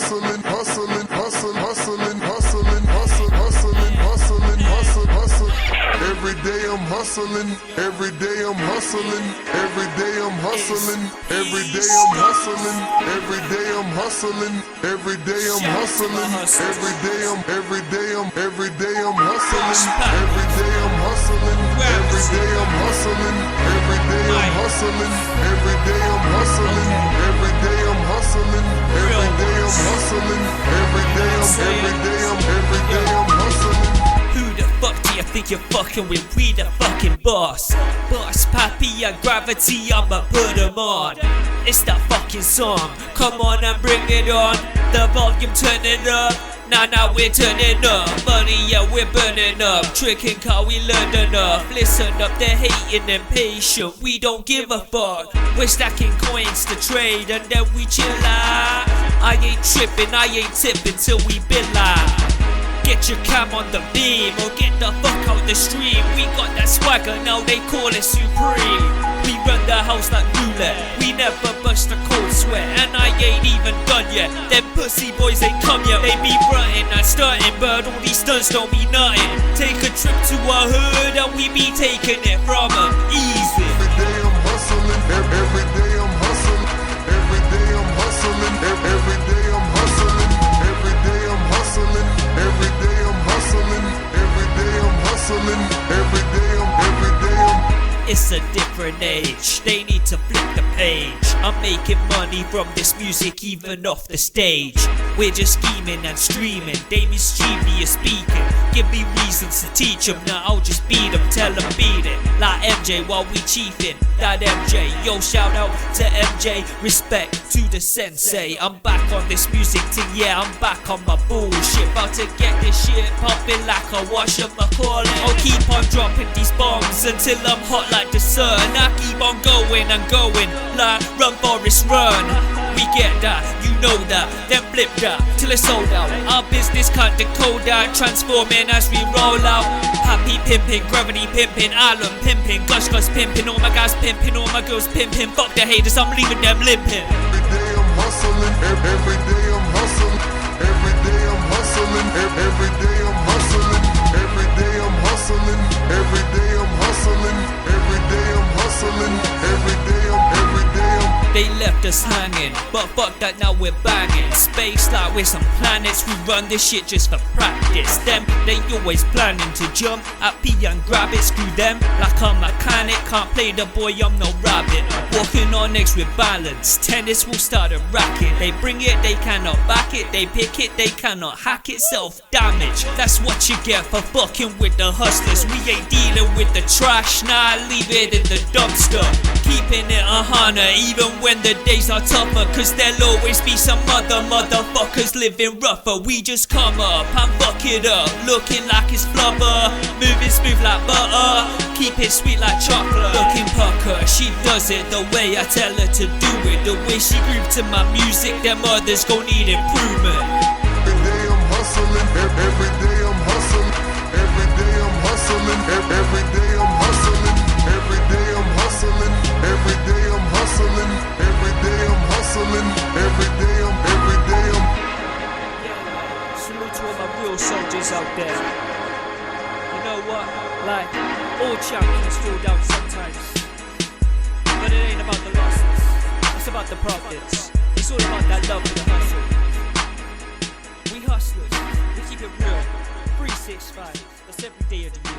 hustling, hustling, hustling, hustling, hustling, hustling, hustling, hustling, hustling, hustling. Every day I'm hustling, every day I'm hustling, every day I'm hustling, every day I'm hustling, every day I'm hustling, every day I'm hustling, every day I'm hustling, every day I'm hustling, every day I'm hustling, every day I'm hustling, every day I'm hustling, every day I'm hustling, every day I'm hustling, every day I'm hustling, every day I'm hustling. Who the fuck do you think you're fucking with? We the fucking boss. Boss Papi and Gravity, I'ma put 'em on. It's that fucking song, come on and bring it on. The volume, turn it up. Now we're turning up. Money, yeah, we're burning up. Tricking car, we learned enough. Listen up, they're hating and patient. We don't give a fuck. We're stacking coins to trade and then we chill out. I ain't tripping, I ain't tipping till we bill out. Get your cam on the beam or get the fuck out the stream. We got that swagger, now they call it supreme. We run the house like roulette, we never bust a cold sweat. And I ain't even done yet, them pussy boys ain't come yet. They be frontin' and stuntin', but all these stunts don't be nothing. Take a trip to our hood and we be taking it from 'em easy. Every day I'm hustling, every day I'm hustling, every day I'm hustling, every day I'm hustling, every day I'm hustling, every day I'm hustling, every day I'm hustling, every day I'm. It's a different age, they need to flip the page. I'm making money from this music even off the stage. We're just scheming and streaming, they mischievous speaking. Give me reasons to teach them, now I'll just beat them, tell them beat it. Like MJ while we chiefing, that MJ. Yo, shout out to MJ, respect to the sensei. I'm back on this music thing, yeah, I'm back on my bullshit. About to get this shit popping like a whatchamacallit. I'll keep on dropping these bombs until I'm hot like the sun. I keep on going and going like run Forrest run. We get that, you know that, then flip that till it's sold out. Our business can't decode that, transforming as we roll out. Happy pimping, Gravity pimping, Island pimping, Gush pimping, all my guys pimping, all my girls pimping. Fuck the haters, I'm leaving them limping. Every day I'm hustling, every day I'm hustling, every day I'm hustling, every day I'm hustling, every day I'm hustling, every day I'm hustling, every day I'm hustling, every day I'm. They left us hanging, but fuck that, now we're banging. Space like we're some planets, we run this shit just for practice. Them, they always planning to jump at P and grab it, screw them. Like a mechanic, can't play the boy, I'm no rabbit. Walking on next with balance, tennis will start a racket. They bring it, they cannot back it, they pick it, they cannot hack it. Self-damage, that's what you get for fucking with the hustlers. We ain't dealing with the trash, nah, leave it in the dumpster. Keeping it 100, even when the days are tougher, cause there'll always be some other motherfuckers living rougher. We just come up and fuck it up, looking like it's flubber, moving smooth like butter, keep it sweet like chocolate. Looking pucker, she does it the way I tell her to do it. The way she groove to my music, them others gon' need improvement. Every day I'm hustling, every day I'm hustling, every day I'm hustling, every day I'm hustling, every day I'm hustling, every day I'm hustling, every day I'm hustling, every day I'm. Salute to all my real soldiers out there. You know what? Like, all champions fall down sometimes, but it ain't about the losses, it's about the profits. It's all about that love for the hustle. We hustlers, we keep it real. 365, that's every day of the year.